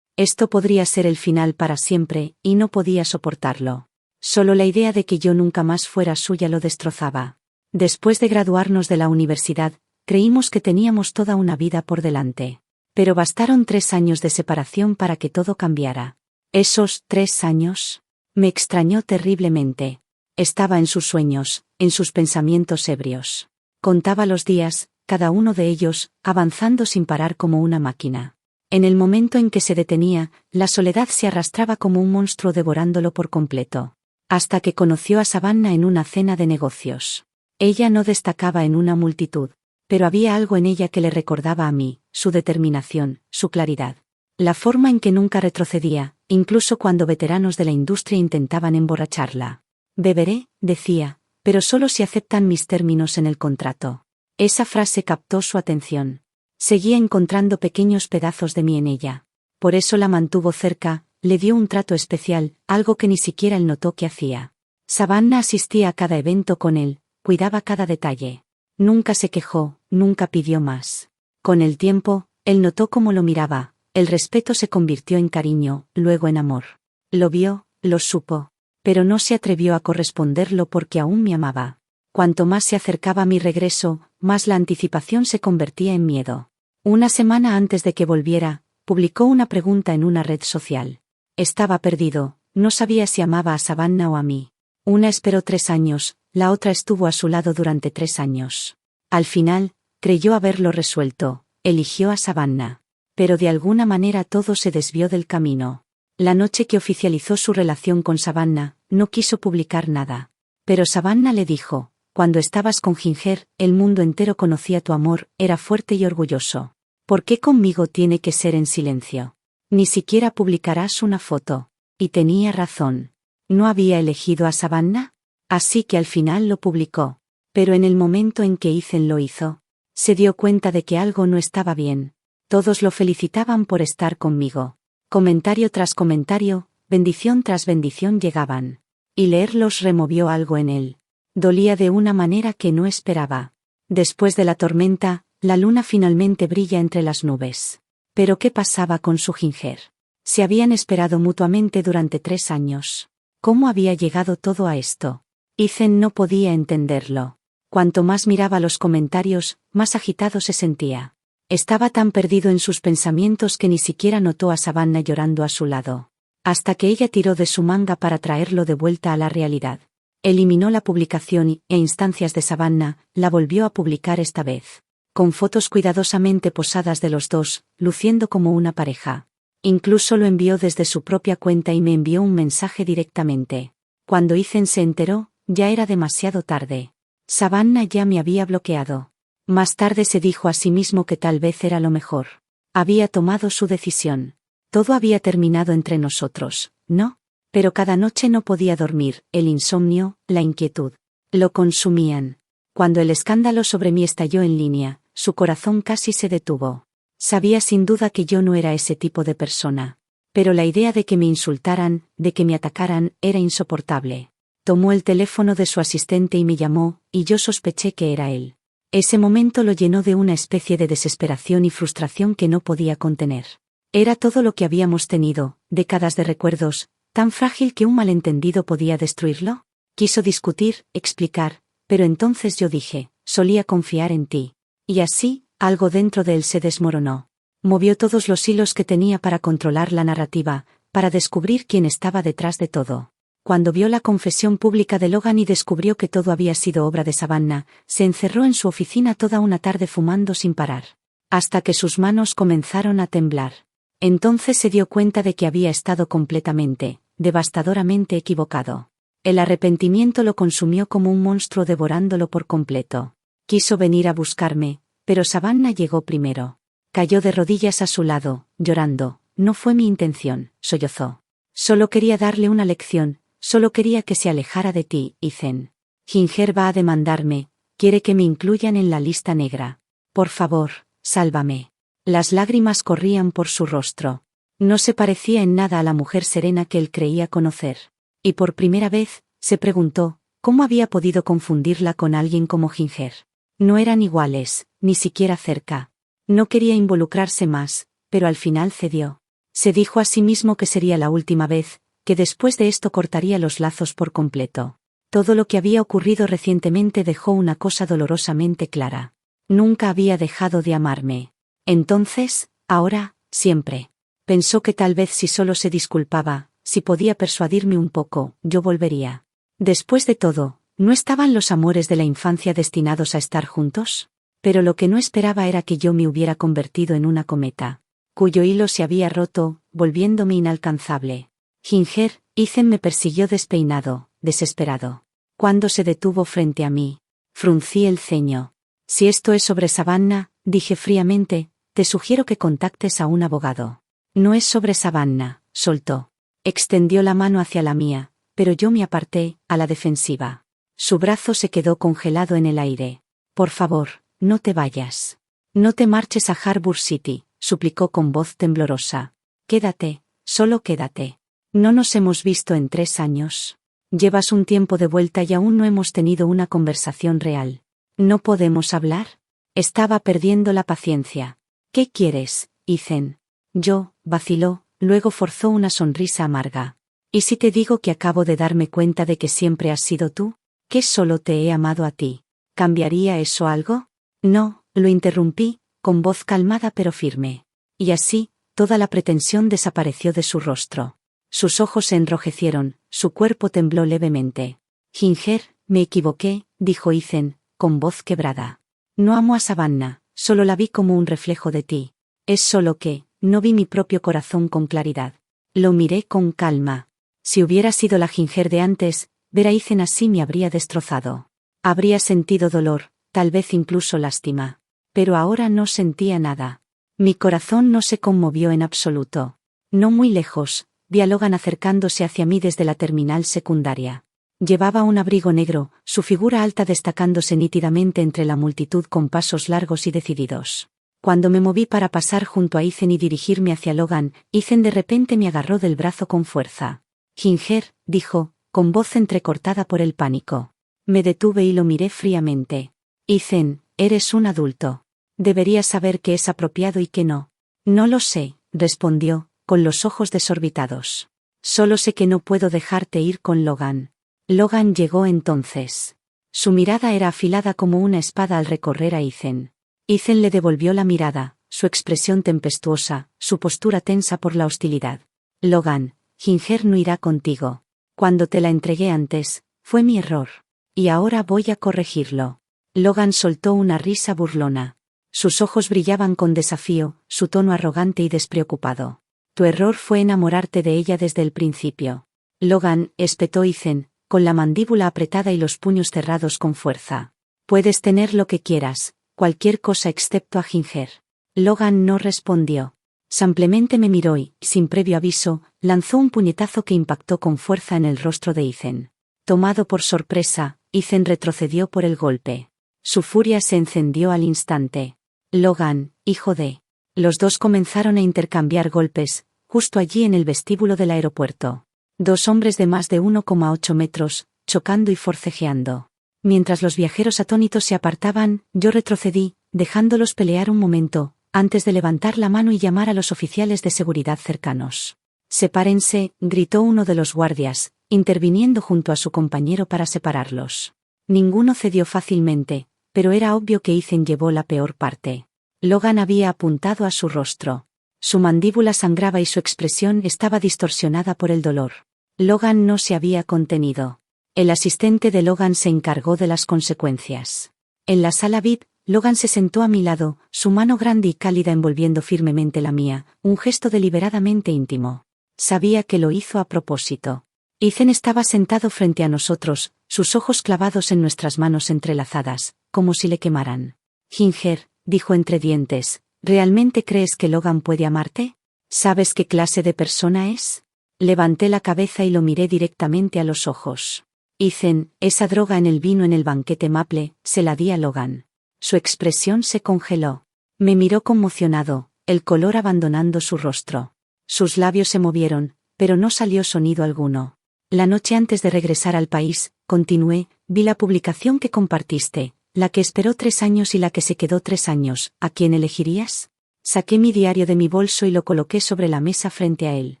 esto podría ser el final para siempre, y no podía soportarlo. Solo la idea de que yo nunca más fuera suya lo destrozaba. Después de graduarnos de la universidad, creímos que teníamos toda una vida por delante. Pero bastaron 3 años de separación para que todo cambiara. Esos 3 años me extrañó terriblemente. Estaba en sus sueños, en sus pensamientos ebrios. Contaba los días, cada uno de ellos, avanzando sin parar como una máquina. En el momento en que se detenía, la soledad se arrastraba como un monstruo devorándolo por completo. Hasta que conoció a Savannah en una cena de negocios. Ella no destacaba en una multitud, pero había algo en ella que le recordaba a mí, su determinación, su claridad. La forma en que nunca retrocedía, incluso cuando veteranos de la industria intentaban emborracharla. Beberé, decía, pero solo si aceptan mis términos en el contrato. Esa frase captó su atención. Seguía encontrando pequeños pedazos de mí en ella. Por eso la mantuvo cerca, le dio un trato especial, algo que ni siquiera él notó que hacía. Savannah asistía a cada evento con él, cuidaba cada detalle. Nunca se quejó, nunca pidió más. Con el tiempo, él notó cómo lo miraba, el respeto se convirtió en cariño, luego en amor. Lo vio, lo supo, pero no se atrevió a corresponderlo porque aún me amaba. Cuanto más se acercaba a mi regreso, más la anticipación se convertía en miedo. Una semana antes de que volviera, publicó una pregunta en una red social. Estaba perdido, no sabía si amaba a Savannah o a mí. Una esperó 3 años, la otra estuvo a su lado durante 3 años. Al final, creyó haberlo resuelto, eligió a Savannah. Pero de alguna manera todo se desvió del camino. La noche que oficializó su relación con Savannah, no quiso publicar nada. Pero Savannah le dijo: cuando estabas con Ginger, el mundo entero conocía tu amor, era fuerte y orgulloso. ¿Por qué conmigo tiene que ser en silencio? Ni siquiera publicarás una foto. Y tenía razón. ¿No había elegido a Savannah? Así que al final lo publicó. Pero en el momento en que Ethan lo hizo, se dio cuenta de que algo no estaba bien. Todos lo felicitaban por estar conmigo. Comentario tras comentario, bendición tras bendición llegaban. Y leerlos removió algo en él. Dolía de una manera que no esperaba. Después de la tormenta, la luna finalmente brilla entre las nubes. Pero ¿qué pasaba con su Ginger? Se habían esperado mutuamente durante 3 años. ¿Cómo había llegado todo a esto? Ethan no podía entenderlo. Cuanto más miraba los comentarios, más agitado se sentía. Estaba tan perdido en sus pensamientos que ni siquiera notó a Savannah llorando a su lado. Hasta que ella tiró de su manga para traerlo de vuelta a la realidad. Eliminó la publicación y, a instancias de Savannah, la volvió a publicar esta vez. Con fotos cuidadosamente posadas de los dos, luciendo como una pareja. Incluso lo envió desde su propia cuenta y me envió un mensaje directamente. Cuando Ethan se enteró, ya era demasiado tarde. Savannah ya me había bloqueado. Más tarde se dijo a sí mismo que tal vez era lo mejor. Había tomado su decisión. Todo había terminado entre nosotros, ¿no? Pero cada noche no podía dormir, el insomnio, la inquietud. Lo consumían. Cuando el escándalo sobre mí estalló en línea, su corazón casi se detuvo. Sabía sin duda que yo no era ese tipo de persona. Pero la idea de que me insultaran, de que me atacaran, era insoportable. Tomó el teléfono de su asistente y me llamó, y yo sospeché que era él. Ese momento lo llenó de una especie de desesperación y frustración que no podía contener. Era todo lo que habíamos tenido, décadas de recuerdos, tan frágil que un malentendido podía destruirlo. Quiso discutir, explicar, pero entonces yo dije: solía confiar en ti. Y así, algo dentro de él se desmoronó. Movió todos los hilos que tenía para controlar la narrativa, para descubrir quién estaba detrás de todo. Cuando vio la confesión pública de Logan y descubrió que todo había sido obra de Savannah, se encerró en su oficina toda una tarde fumando sin parar. Hasta que sus manos comenzaron a temblar. Entonces se dio cuenta de que había estado completamente, devastadoramente equivocado. El arrepentimiento lo consumió como un monstruo devorándolo por completo. Quiso venir a buscarme, pero Savannah llegó primero. Cayó de rodillas a su lado, llorando. No fue mi intención, sollozó. Solo quería darle una lección, solo quería que se alejara de ti, Ethan. Ginger va a demandarme, quiere que me incluyan en la lista negra. Por favor, sálvame. Las lágrimas corrían por su rostro. No se parecía en nada a la mujer serena que él creía conocer. Y por primera vez, se preguntó, ¿cómo había podido confundirla con alguien como Ginger? No eran iguales, ni siquiera cerca. No quería involucrarse más, pero al final cedió. Se dijo a sí mismo que sería la última vez, que después de esto cortaría los lazos por completo. Todo lo que había ocurrido recientemente dejó una cosa dolorosamente clara. Nunca había dejado de amarme. Entonces, ahora, siempre. Pensó que tal vez si solo se disculpaba, si podía persuadirme un poco, yo volvería. Después de todo, ¿no estaban los amores de la infancia destinados a estar juntos? Pero lo que no esperaba era que yo me hubiera convertido en una cometa, cuyo hilo se había roto, volviéndome inalcanzable. Ginger, Ethan me persiguió despeinado, desesperado. Cuando se detuvo frente a mí, fruncí el ceño. Si esto es sobre Savannah, dije fríamente, te sugiero que contactes a un abogado. No es sobre Savannah, soltó. Extendió la mano hacia la mía, pero yo me aparté, a la defensiva. Su brazo se quedó congelado en el aire. Por favor, no te vayas. No te marches a Harbour City, suplicó con voz temblorosa. Quédate, solo quédate. No nos hemos visto en 3 años. Llevas un tiempo de vuelta y aún no hemos tenido una conversación real. ¿No podemos hablar? Estaba perdiendo la paciencia. ¿Qué quieres, Ethan? Yo, vaciló, luego forzó una sonrisa amarga. ¿Y si te digo que acabo de darme cuenta de que siempre has sido tú? ¿Que solo te he amado a ti? ¿Cambiaría eso algo? No, lo interrumpí, con voz calmada pero firme. Y así, toda la pretensión desapareció de su rostro. Sus ojos se enrojecieron, su cuerpo tembló levemente. Ginger, me equivoqué, dijo Ethan, con voz quebrada. No amo a Savannah, solo la vi como un reflejo de ti. Es solo que, no vi mi propio corazón con claridad. Lo miré con calma. Si hubiera sido la Ginger de antes, ver a Ethan así me habría destrozado. Habría sentido dolor, tal vez incluso lástima. Pero ahora no sentía nada. Mi corazón no se conmovió en absoluto. No muy lejos, vi a Logan acercándose hacia mí desde la terminal secundaria. Llevaba un abrigo negro, su figura alta destacándose nítidamente entre la multitud con pasos largos y decididos. Cuando me moví para pasar junto a Ethan y dirigirme hacia Logan, Ethan de repente me agarró del brazo con fuerza. Ginger, dijo, con voz entrecortada por el pánico. Me detuve y lo miré fríamente. Ethan, eres un adulto. Deberías saber qué es apropiado y qué no. No lo sé, respondió, con los ojos desorbitados. Solo sé que no puedo dejarte ir con Logan. Logan llegó entonces. Su mirada era afilada como una espada al recorrer a Ethan. Ethan le devolvió la mirada, su expresión tempestuosa, su postura tensa por la hostilidad. Logan, Ginger no irá contigo. Cuando te la entregué antes, fue mi error. Y ahora voy a corregirlo. Logan soltó una risa burlona. Sus ojos brillaban con desafío, su tono arrogante y despreocupado. Tu error fue enamorarte de ella desde el principio. Logan, espetó Ethan, con la mandíbula apretada y los puños cerrados con fuerza. Puedes tener lo que quieras, cualquier cosa excepto a Ginger. Logan no respondió. Simplemente me miró y, sin previo aviso, lanzó un puñetazo que impactó con fuerza en el rostro de Ethan. Tomado por sorpresa, Ethan retrocedió por el golpe. Su furia se encendió al instante. Logan, hijo de... Los dos comenzaron a intercambiar golpes, justo allí en el vestíbulo del aeropuerto. 2 hombres de más de 1,8 metros, chocando y forcejeando. Mientras los viajeros atónitos se apartaban, yo retrocedí, dejándolos pelear un momento, antes de levantar la mano y llamar a los oficiales de seguridad cercanos. Sepárense, gritó uno de los guardias, interviniendo junto a su compañero para separarlos. Ninguno cedió fácilmente, pero era obvio que Ethan llevó la peor parte. Logan había apuntado a su rostro. Su mandíbula sangraba y su expresión estaba distorsionada por el dolor. Logan no se había contenido. El asistente de Logan se encargó de las consecuencias. En la sala VIP, Logan se sentó a mi lado, su mano grande y cálida envolviendo firmemente la mía, un gesto deliberadamente íntimo. Sabía que lo hizo a propósito. Ethan estaba sentado frente a nosotros, sus ojos clavados en nuestras manos entrelazadas, como si le quemaran. Ginger, dijo entre dientes, ¿realmente crees que Logan puede amarte? ¿Sabes qué clase de persona es? Levanté la cabeza y lo miré directamente a los ojos. Ethan, esa droga en el vino en el banquete Maple, se la di a Logan. Su expresión se congeló. Me miró conmocionado, el color abandonando su rostro. Sus labios se movieron, pero no salió sonido alguno. La noche antes de regresar al país, continué, vi la publicación que compartiste, la que esperó 3 años y la que se quedó 3 años. ¿A quién elegirías? Saqué mi diario de mi bolso y lo coloqué sobre la mesa frente a él.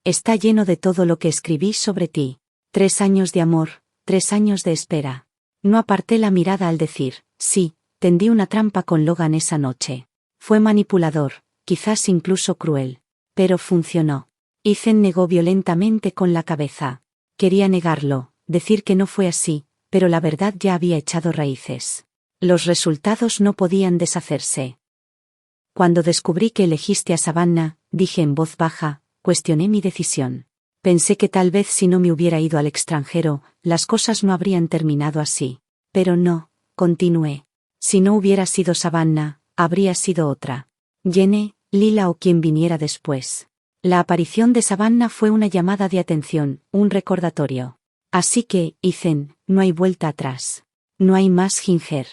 Está lleno de todo lo que escribí sobre ti. 3 años de amor, 3 años de espera. No aparté la mirada al decir, sí, tendí una trampa con Logan esa noche. Fue manipulador, quizás incluso cruel. Pero funcionó. Ethan negó violentamente con la cabeza. Quería negarlo, decir que no fue así, pero la verdad ya había echado raíces. Los resultados no podían deshacerse. Cuando descubrí que elegiste a Savannah, dije en voz baja, cuestioné mi decisión. Pensé que tal vez si no me hubiera ido al extranjero, las cosas no habrían terminado así. Pero no, continué. Si no hubiera sido Savannah, habría sido otra. Jenny, Lila o quien viniera después. La aparición de Savannah fue una llamada de atención, un recordatorio. Así que, Ethan, no hay vuelta atrás. No hay más Ginger.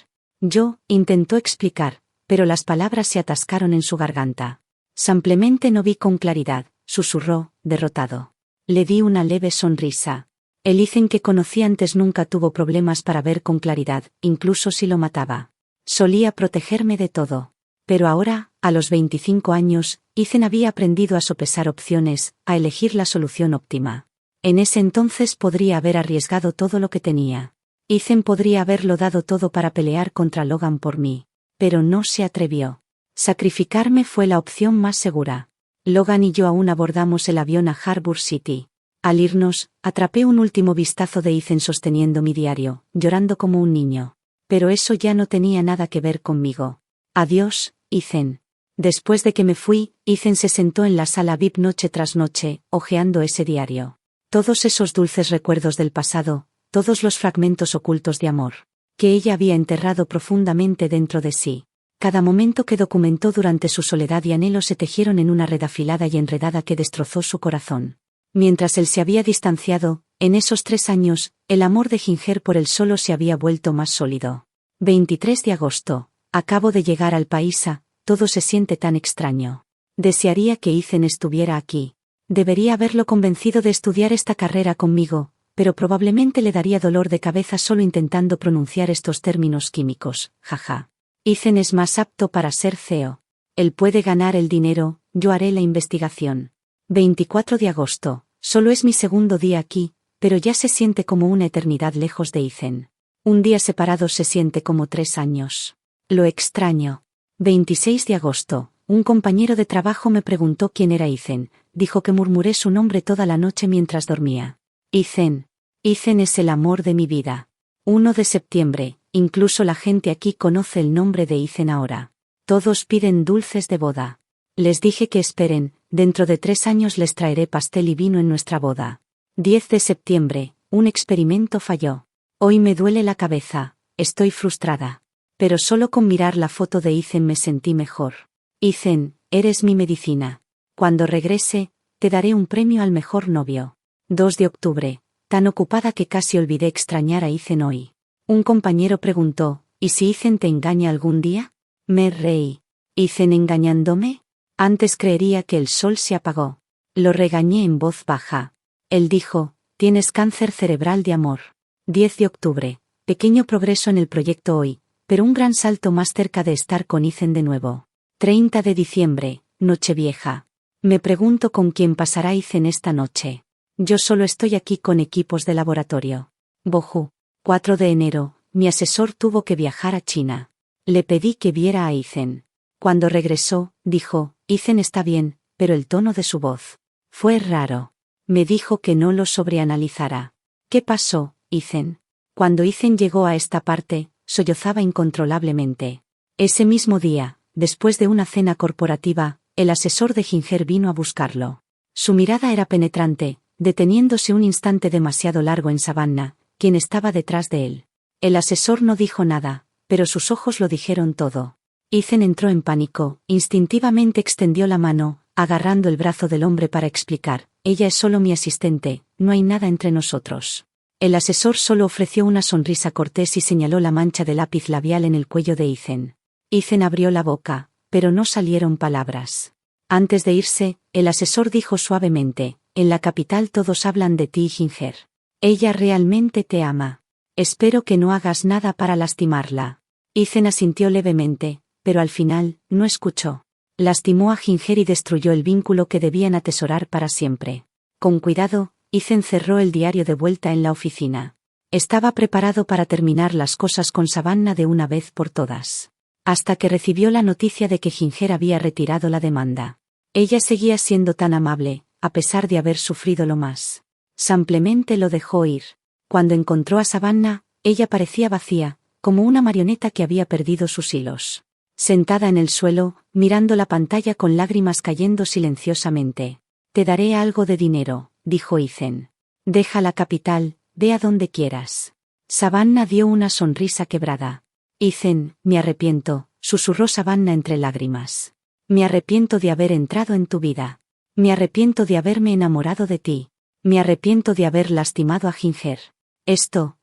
Intentó explicar, pero las palabras se atascaron en su garganta. Simplemente no vi con claridad, susurró, derrotado. Le di una leve sonrisa. El Ethan que conocí antes nunca tuvo problemas para ver con claridad, incluso si lo mataba. Solía protegerme de todo. Pero ahora, a los 25 años, Ethan había aprendido a sopesar opciones, a elegir la solución óptima. En ese entonces podría haber arriesgado todo lo que tenía. Ethan podría haberlo dado todo para pelear contra Logan por mí. Pero no se atrevió. Sacrificarme fue la opción más segura. Logan y yo aún abordamos el avión a Harbour City. Al irnos, atrapé un último vistazo de Ethan sosteniendo mi diario, llorando como un niño. Pero eso ya no tenía nada que ver conmigo. Adiós, Ethan. Después de que me fui, Ethan se sentó en la sala VIP noche tras noche, hojeando ese diario. Todos esos dulces recuerdos del pasado, todos los fragmentos ocultos de amor, que ella había enterrado profundamente dentro de sí. Cada momento que documentó durante su soledad y anhelo se tejieron en una red afilada y enredada que destrozó su corazón. Mientras él se había distanciado, en esos 3 años, el amor de Ginger por él solo se había vuelto más sólido. 23 de agosto. Acabo de llegar al país. Todo se siente tan extraño. Desearía que Ethan estuviera aquí. Debería haberlo convencido de estudiar esta carrera conmigo, pero probablemente le daría dolor de cabeza solo intentando pronunciar estos términos químicos, jaja. Ethan es más apto para ser CEO. Él puede ganar el dinero, yo haré la investigación. 24 de agosto. Solo es mi segundo día aquí, pero ya se siente como una eternidad lejos de Ethan. Un día separado se siente como 3 años. Lo extraño. 26 de agosto. Un compañero de trabajo me preguntó quién era Ethan. Dijo que murmuré su nombre toda la noche mientras dormía. Ethan. Ethan es el amor de mi vida. 1 de septiembre. Incluso la gente aquí conoce el nombre de Ethan ahora. Todos piden dulces de boda. Les dije que esperen, dentro de 3 años les traeré pastel y vino en nuestra boda. 10 de septiembre. Un experimento falló. Hoy me duele la cabeza. Estoy frustrada. Pero solo con mirar la foto de Ethan me sentí mejor. Ethan, eres mi medicina. Cuando regrese, te daré un premio al mejor novio. 2 de octubre. Tan ocupada que casi olvidé extrañar a Ethan hoy. Un compañero preguntó, ¿y si Ethan te engaña algún día? Me reí. ¿Ethan engañándome? Antes creería que el sol se apagó. Lo regañé en voz baja. Él dijo, tienes cáncer cerebral de amor. 10 de octubre. Pequeño progreso en el proyecto hoy, pero un gran salto más cerca de estar con Ethan de nuevo. 30 de diciembre, Nochevieja. Me pregunto con quién pasará Ethan esta noche. Yo solo estoy aquí con equipos de laboratorio. Boju. 4 de enero, mi asesor tuvo que viajar a China. Le pedí que viera a Ethan. Cuando regresó, dijo, Ethan está bien, pero el tono de su voz fue raro. Me dijo que no lo sobreanalizara. ¿Qué pasó, Ethan? Cuando Ethan llegó a esta parte, sollozaba incontrolablemente. Ese mismo día, después de una cena corporativa, el asesor de Ginger vino a buscarlo. Su mirada era penetrante, deteniéndose un instante demasiado largo en Savannah, quien estaba detrás de él. El asesor no dijo nada, pero sus ojos lo dijeron todo. Ethan entró en pánico, instintivamente extendió la mano, agarrando el brazo del hombre para explicar, ella es solo mi asistente, no hay nada entre nosotros. El asesor solo ofreció una sonrisa cortés y señaló la mancha de lápiz labial en el cuello de Ethan. Ethan abrió la boca, pero no salieron palabras. Antes de irse, el asesor dijo suavemente: en la capital todos hablan de ti, Ginger. Ella realmente te ama. Espero que no hagas nada para lastimarla. Ethan asintió levemente, pero al final, no escuchó. Lastimó a Ginger y destruyó el vínculo que debían atesorar para siempre. Con cuidado, Ethan cerró el diario de vuelta en la oficina. Estaba preparado para terminar las cosas con Savannah de una vez por todas. Hasta que recibió la noticia de que Ginger había retirado la demanda. Ella seguía siendo tan amable, a pesar de haber sufrido lo más. Simplemente lo dejó ir. Cuando encontró a Savannah, ella parecía vacía, como una marioneta que había perdido sus hilos. Sentada en el suelo, mirando la pantalla con lágrimas cayendo silenciosamente. Te daré algo de dinero, dijo Ethan. Deja la capital, ve a donde quieras. Savannah dio una sonrisa quebrada. Ethan, me arrepiento, susurró Savannah entre lágrimas. Me arrepiento de haber entrado en tu vida. Me arrepiento de haberme enamorado de ti. Me arrepiento de haber lastimado a Ginger. Esto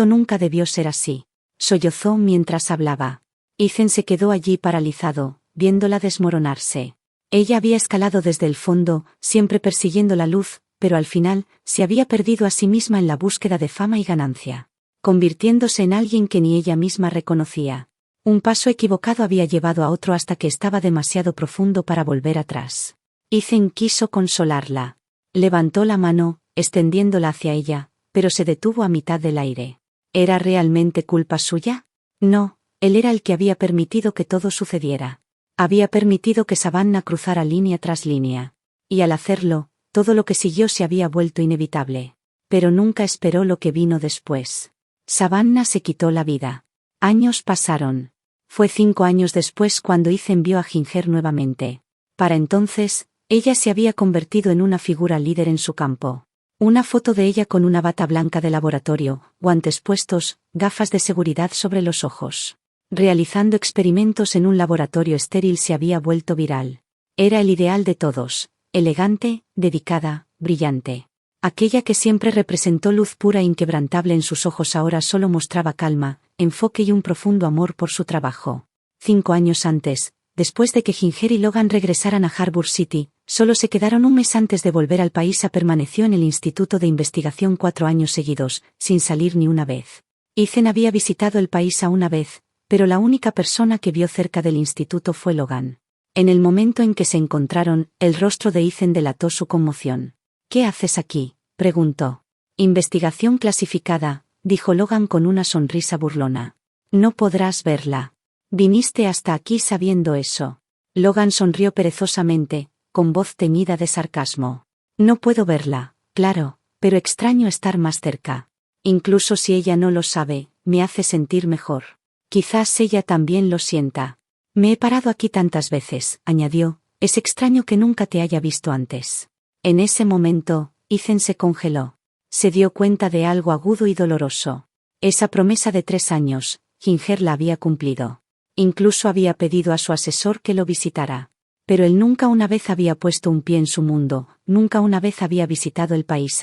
nunca debió ser así. Sollozó mientras hablaba. Ethan se quedó allí paralizado, viéndola desmoronarse. Ella había escalado desde el fondo, siempre persiguiendo la luz, pero al final, se había perdido a sí misma en la búsqueda de fama y ganancia, convirtiéndose en alguien que ni ella misma reconocía. Un paso equivocado había llevado a otro hasta que estaba demasiado profundo para volver atrás. Ethan quiso consolarla. Levantó la mano, extendiéndola hacia ella, pero se detuvo a mitad del aire. ¿Era realmente culpa suya? No. Él era el que había permitido que todo sucediera. Había permitido que Savannah cruzara línea tras línea. Y al hacerlo, todo lo que siguió se había vuelto inevitable. Pero nunca esperó lo que vino después. Savannah se quitó la vida. Años pasaron. Fue 5 años después cuando Ethan vio a Ginger nuevamente. Para entonces, ella se había convertido en una figura líder en su campo. Una foto de ella con una bata blanca de laboratorio, guantes puestos, gafas de seguridad sobre los ojos. Realizando experimentos en un laboratorio estéril se había vuelto viral. Era el ideal de todos, elegante, dedicada, brillante. Aquella que siempre representó luz pura e inquebrantable en sus ojos ahora solo mostraba calma, enfoque y un profundo amor por su trabajo. 5 años antes, después de que Ginger y Logan regresaran a Harbor City, solo se quedaron un mes antes de volver al país. Permaneció en el Instituto de Investigación 4 años seguidos, sin salir ni una vez. Ethan había visitado el país una vez, pero la única persona que vio cerca del instituto fue Logan. En el momento en que se encontraron, el rostro de Ethan delató su conmoción. ¿Qué haces aquí?, preguntó. Investigación clasificada, dijo Logan con una sonrisa burlona. No podrás verla. Viniste hasta aquí sabiendo eso. Logan sonrió perezosamente, con voz teñida de sarcasmo. No puedo verla, claro, pero extraño estar más cerca. Incluso si ella no lo sabe, me hace sentir mejor. Quizás ella también lo sienta. Me he parado aquí tantas veces, añadió, es extraño que nunca te haya visto antes. En ese momento, Ethan se congeló. Se dio cuenta de algo agudo y doloroso. Esa promesa de 3 años, Ginger la había cumplido. Incluso había pedido a su asesor que lo visitara. Pero él nunca una vez había puesto un pie en su mundo, nunca una vez había visitado el país.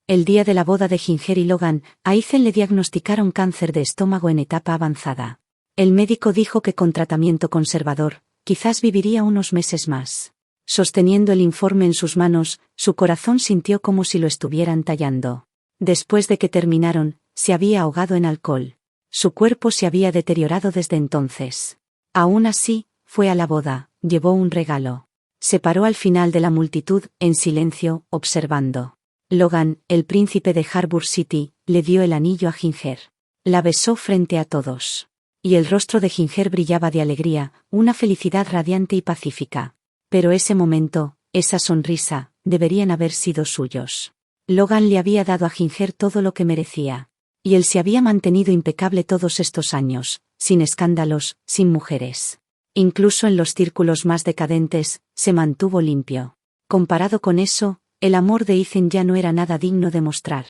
El día de la boda de Ginger y Logan, a Ethan le diagnosticaron cáncer de estómago en etapa avanzada. El médico dijo que con tratamiento conservador, quizás viviría unos meses más. Sosteniendo el informe en sus manos, su corazón sintió como si lo estuvieran tallando. Después de que terminaron, se había ahogado en alcohol. Su cuerpo se había deteriorado desde entonces. Aún así, fue a la boda, llevó un regalo. Se paró al final de la multitud, en silencio, observando. Logan, el príncipe de Harbor City, le dio el anillo a Ginger. La besó frente a todos. Y el rostro de Ginger brillaba de alegría, una felicidad radiante y pacífica. Pero ese momento, esa sonrisa, deberían haber sido suyos. Logan le había dado a Ginger todo lo que merecía. Y él se había mantenido impecable todos estos años, sin escándalos, sin mujeres. Incluso en los círculos más decadentes, se mantuvo limpio. Comparado con eso, el amor de Ethan ya no era nada digno de mostrar.